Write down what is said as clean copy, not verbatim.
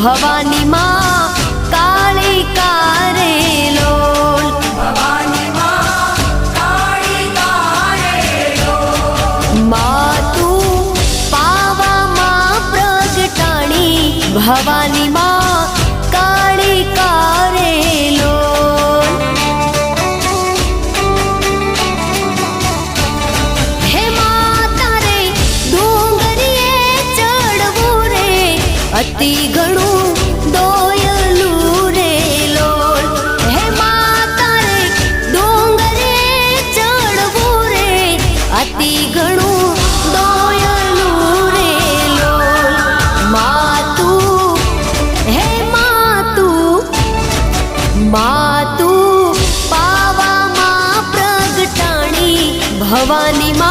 ભવાની માં કાળી કારે લોલ ભવાની માં કાળી કારે લોલ માં તું પાવામાં પ્રગટાણી ભવાની માં કાળી કારે લોલ હે માતા રે ડુંગરીએ ચડવું રે અતિ ઘણું દોયલું રે લોલ હે માતા રે ડુંગરીએ ચડવું રે અતિ ઘણું દોયલું રે લોલ માતું હે માતું પાવામાં પ્રગટાણી ભવાની માં